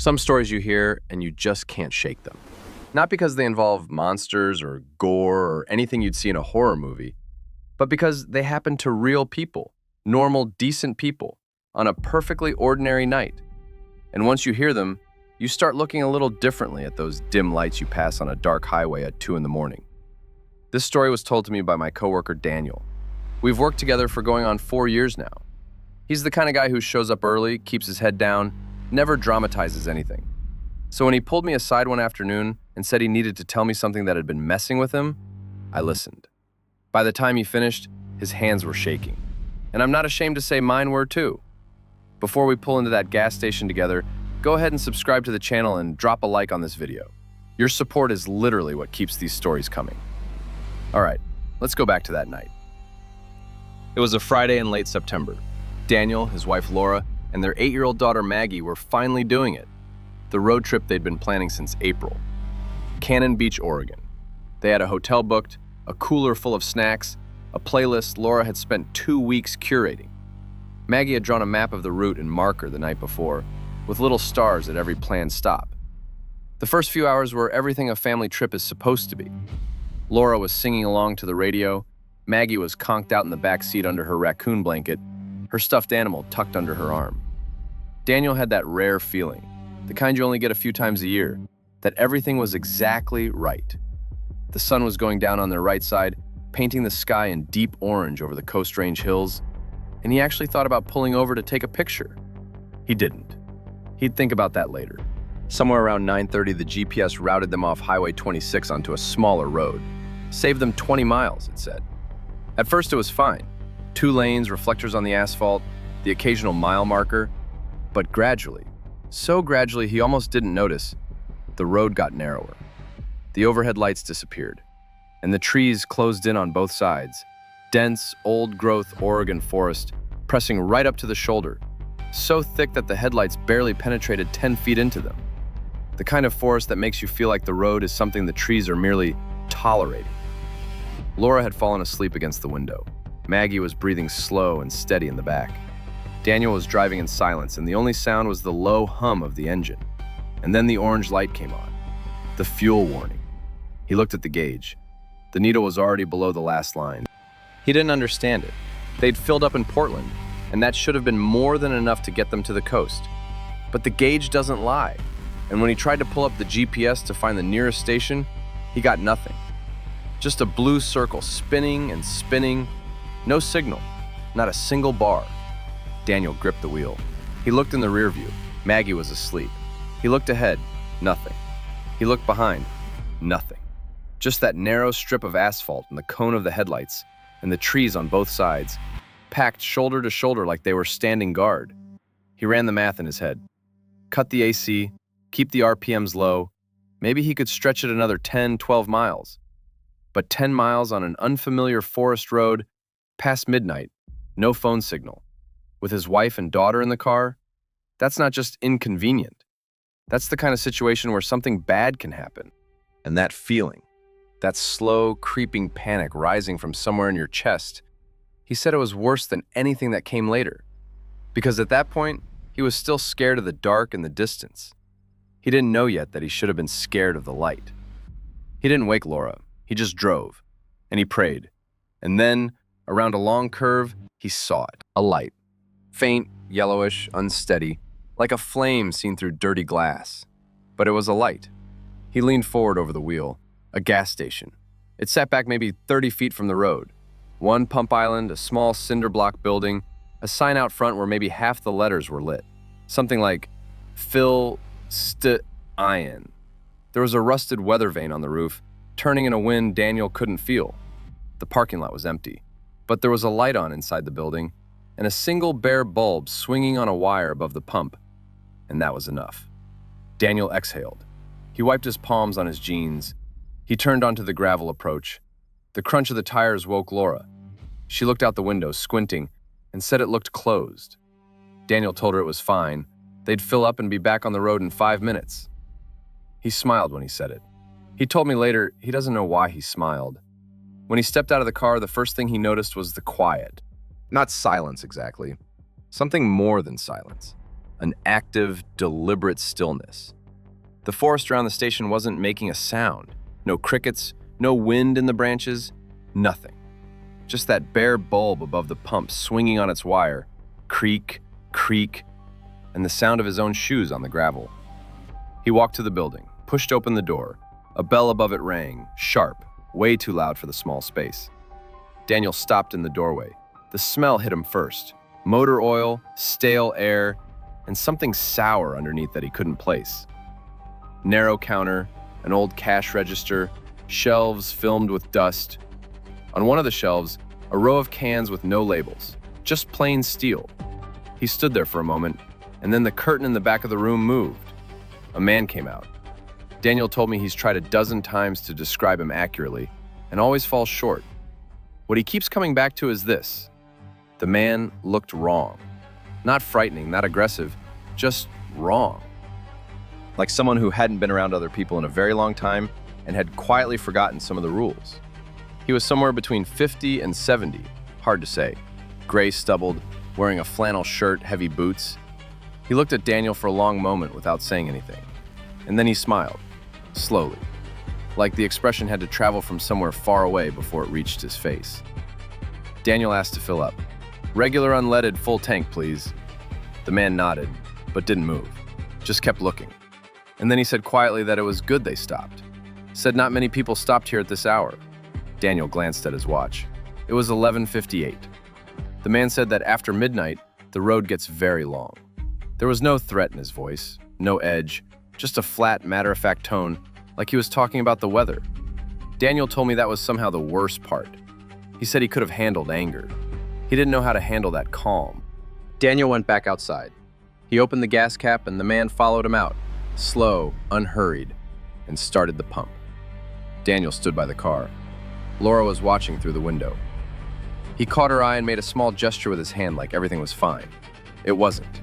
Some stories you hear and you just can't shake them. Not because they involve monsters or gore or anything you'd see in a horror movie, but because they happen to real people, normal, decent people, on a perfectly ordinary night. And once you hear them, you start looking a little differently at those dim lights you pass on a dark highway at 2 in the morning. This story was told to me by my coworker Daniel. We've worked together for going on 4 years now. He's the kind of guy who shows up early, keeps his head down, never dramatizes anything. So when he pulled me aside one afternoon and said he needed to tell me something that had been messing with him, I listened. By the time he finished, his hands were shaking. And I'm not ashamed to say mine were too. Before we pull into that gas station together, go ahead and subscribe to the channel and drop a like on this video. Your support is literally what keeps these stories coming. All right, let's go back to that night. It was a Friday in late September. Daniel, his wife Laura, and their 8-year-old daughter Maggie were finally doing it. The road trip they'd been planning since April. Cannon Beach, Oregon. They had a hotel booked, a cooler full of snacks, a playlist Laura had spent 2 weeks curating. Maggie had drawn a map of the route in marker the night before, with little stars at every planned stop. The first few hours were everything a family trip is supposed to be. Laura was singing along to the radio, Maggie was conked out in the back seat under her raccoon blanket, her stuffed animal tucked under her arm. Daniel had that rare feeling, the kind you only get a few times a year, that everything was exactly right. The sun was going down on their right side, painting the sky in deep orange over the Coast Range hills, and he actually thought about pulling over to take a picture. He didn't. He'd think about that later. Somewhere around 9:30, the GPS routed them off Highway 26 onto a smaller road. Saved them 20 miles, it said. At first it was fine. 2 lanes, reflectors on the asphalt, the occasional mile marker. But gradually, so gradually he almost didn't notice, the road got narrower. The overhead lights disappeared, and the trees closed in on both sides. Dense, old-growth Oregon forest pressing right up to the shoulder, so thick that the headlights barely penetrated 10 feet into them. The kind of forest that makes you feel like the road is something the trees are merely tolerating. Laura had fallen asleep against the window. Maggie was breathing slow and steady in the back. Daniel was driving in silence, and the only sound was the low hum of the engine. And then the orange light came on. The fuel warning. He looked at the gauge. The needle was already below the last line. He didn't understand it. They'd filled up in Portland, and that should have been more than enough to get them to the coast. But the gauge doesn't lie. And when he tried to pull up the GPS to find the nearest station, he got nothing. Just a blue circle spinning and spinning. No signal, not a single bar. Daniel gripped the wheel. He looked in the rear view. Maggie was asleep. He looked ahead. Nothing. He looked behind. Nothing. Just that narrow strip of asphalt and the cone of the headlights, and the trees on both sides, packed shoulder to shoulder like they were standing guard. He ran the math in his head. Cut the AC, keep the RPMs low. Maybe he could stretch it another 10, 12 miles. But 10 miles on an unfamiliar forest road, past midnight, no phone signal, with his wife and daughter in the car, that's not just inconvenient. That's the kind of situation where something bad can happen. And that feeling, that slow, creeping panic rising from somewhere in your chest, he said it was worse than anything that came later. Because at that point, he was still scared of the dark and the distance. He didn't know yet that he should have been scared of the light. He didn't wake Laura. He just drove. And he prayed. And then, around a long curve, he saw it. A light. Faint, yellowish, unsteady, like a flame seen through dirty glass. But it was a light. He leaned forward over the wheel. A gas station. It sat back maybe 30 feet from the road. One pump island, a small cinder block building, a sign out front where maybe half the letters were lit. Something like, Phil Iron. There was a rusted weather vane on the roof, turning in a wind Daniel couldn't feel. The parking lot was empty, but there was a light on inside the building, and a single bare bulb swinging on a wire above the pump, and that was enough. Daniel exhaled. He wiped his palms on his jeans. He turned onto the gravel approach. The crunch of the tires woke Laura. She looked out the window, squinting, and said it looked closed. Daniel told her it was fine. They'd fill up and be back on the road in 5 minutes. He smiled when he said it. He told me later he doesn't know why he smiled. When he stepped out of the car, the first thing he noticed was the quiet. Not silence exactly. Something more than silence. an active, deliberate stillness. The forest around the station wasn't making a sound. No crickets, no wind in the branches, nothing. Just that bare bulb above the pump swinging on its wire, creak, creak, and the sound of his own shoes on the gravel. He walked to the building, pushed open the door. A bell above it rang, sharp, way too loud for the small space. Daniel stopped in the doorway. The smell hit him first. Motor oil, stale air, and something sour underneath that he couldn't place. Narrow counter, an old cash register, shelves filmed with dust. On one of the shelves, a row of cans with no labels, just plain steel. He stood there for a moment, and then the curtain in the back of the room moved. A man came out. Daniel told me he's tried a dozen times to describe him accurately, and always falls short. What he keeps coming back to is this: the man looked wrong. Not frightening, not aggressive, just wrong. Like someone who hadn't been around other people in a very long time and had quietly forgotten some of the rules. He was somewhere between 50 and 70, hard to say. Gray stubbled, wearing a flannel shirt, heavy boots. He looked at Daniel for a long moment without saying anything. And then he smiled, slowly, like the expression had to travel from somewhere far away before it reached his face. Daniel asked to fill up. "Regular unleaded, full tank, please." The man nodded, but didn't move, just kept looking. And then he said quietly that it was good they stopped. Said not many people stopped here at this hour. Daniel glanced at his watch. It was 11:58. The man said that after midnight, the road gets very long. There was no threat in his voice, no edge, just a flat, matter-of-fact tone, like he was talking about the weather. Daniel told me that was somehow the worst part. He said he could have handled anger. He didn't know how to handle that calm. Daniel went back outside. He opened the gas cap and the man followed him out, slow, unhurried, and started the pump. Daniel stood by the car. Laura was watching through the window. He caught her eye and made a small gesture with his hand like everything was fine. It wasn't.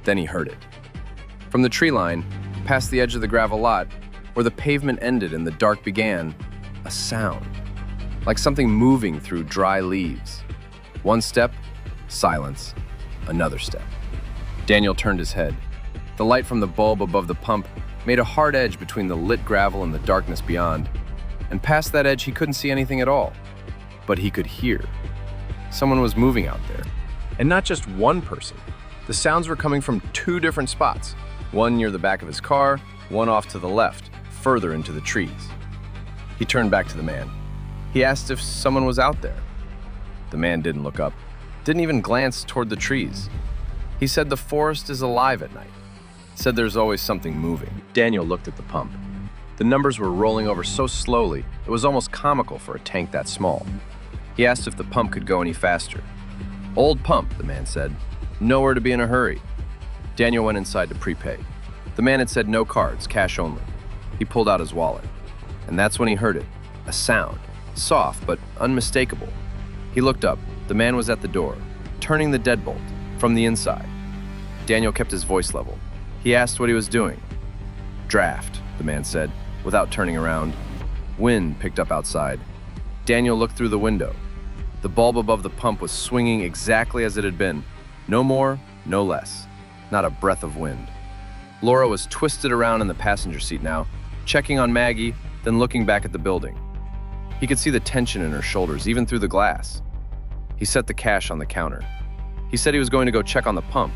Then he heard it. From the tree line, past the edge of the gravel lot, where the pavement ended and the dark began, a sound, like something moving through dry leaves. One step, silence. Another step. Daniel turned his head. The light from the bulb above the pump made a hard edge between the lit gravel and the darkness beyond, and past that edge he couldn't see anything at all. But he could hear. Someone was moving out there. And not just one person. The sounds were coming from two different spots, one near the back of his car, one off to the left, further into the trees. He turned back to the man. He asked if someone was out there. The man didn't look up, didn't even glance toward the trees. He said the forest is alive at night. Said there's always something moving. Daniel looked at the pump. The numbers were rolling over so slowly, it was almost comical for a tank that small. He asked if the pump could go any faster. "Old pump," the man said. "Nowhere to be in a hurry." Daniel went inside to prepay. The man had said no cards, cash only. He pulled out his wallet. And that's when he heard it. A sound. Soft, but unmistakable. He looked up. The man was at the door, turning the deadbolt from the inside. Daniel kept his voice level. He asked what he was doing. "Draft," the man said, without turning around. Wind picked up outside. Daniel looked through the window. The bulb above the pump was swinging exactly as it had been. No more, no less. Not a breath of wind. Laura was twisted around in the passenger seat now, checking on Maggie, then looking back at the building. He could see the tension in her shoulders, even through the glass. He set the cash on the counter. He said he was going to go check on the pump.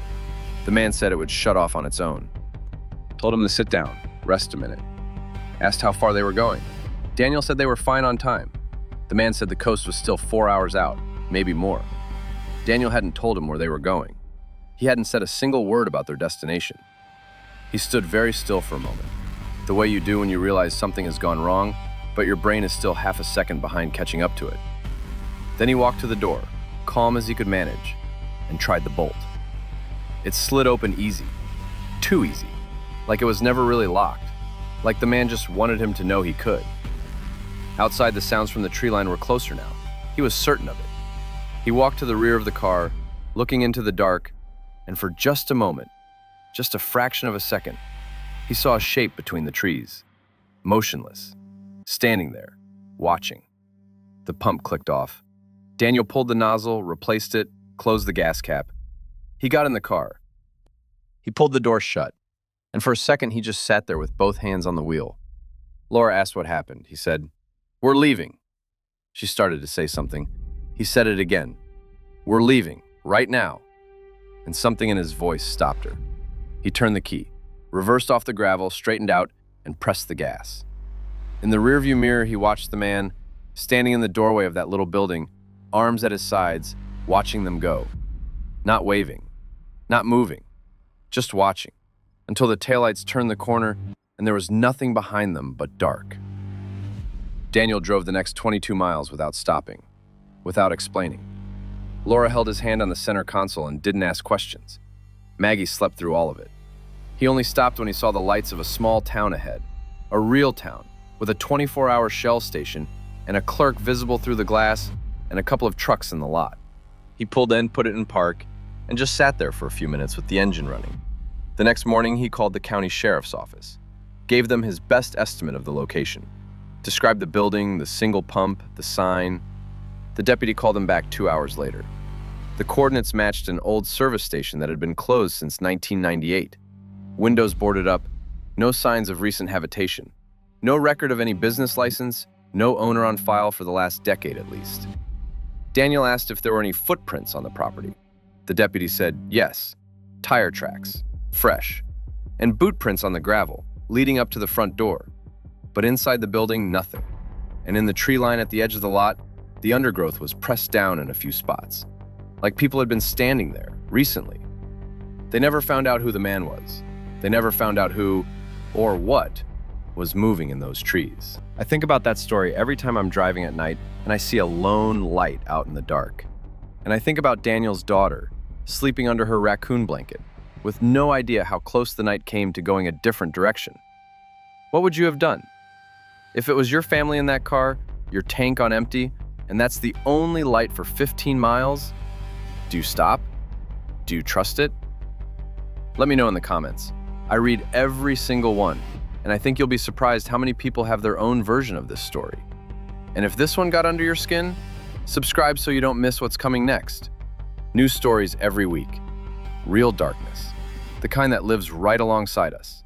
The man said it would shut off on its own. Told him to sit down, rest a minute. Asked how far they were going. Daniel said they were fine on time. The man said the coast was still 4 hours out, maybe more. Daniel hadn't told him where they were going. He hadn't said a single word about their destination. He stood very still for a moment, the way you do when you realize something has gone wrong, but your brain is still half a second behind catching up to it. Then he walked to the door, calm as he could manage, and tried the bolt. It slid open easy, too easy, like it was never really locked, like the man just wanted him to know he could. Outside, the sounds from the tree line were closer now. He was certain of it. He walked to the rear of the car, looking into the dark, and for just a moment, just a fraction of a second, he saw a shape between the trees, motionless, standing there, watching. The pump clicked off. Daniel pulled the nozzle, replaced it, closed the gas cap. He got in the car. He pulled the door shut, and for a second he just sat there with both hands on the wheel. Laura asked what happened. He said, "We're leaving." She started to say something. He said it again. "We're leaving, right now." And something in his voice stopped her. He turned the key, reversed off the gravel, straightened out, and pressed the gas. In the rearview mirror, he watched the man, standing in the doorway of that little building, arms at his sides, watching them go. Not waving, not moving, just watching, until the taillights turned the corner and there was nothing behind them but dark. Daniel drove the next 22 miles without stopping, without explaining. Laura held his hand on the center console and didn't ask questions. Maggie slept through all of it. He only stopped when he saw the lights of a small town ahead, a real town, with a 24-hour Shell station and a clerk visible through the glass and a couple of trucks in the lot. He pulled in, put it in park, and just sat there for a few minutes with the engine running. The next morning, he called the county sheriff's office, gave them his best estimate of the location, described the building, the single pump, the sign. The deputy called him back 2 hours later. The coordinates matched an old service station that had been closed since 1998. Windows boarded up, no signs of recent habitation, no record of any business license, no owner on file for the last decade at least. Daniel asked if there were any footprints on the property. The deputy said yes, tire tracks, fresh, and boot prints on the gravel, leading up to the front door. But inside the building, nothing. And in the tree line at the edge of the lot, the undergrowth was pressed down in a few spots, like people had been standing there recently. They never found out who the man was. They never found out who, or what, was moving in those trees. I think about that story every time I'm driving at night and I see a lone light out in the dark. And I think about Daniel's daughter, sleeping under her raccoon blanket, with no idea how close the night came to going a different direction. What would you have done? If it was your family in that car, your tank on empty, and that's the only light for 15 miles, do you stop? Do you trust it? Let me know in the comments. I read every single one, and I think you'll be surprised how many people have their own version of this story. And if this one got under your skin, subscribe so you don't miss what's coming next. New stories every week. Real darkness. The kind that lives right alongside us.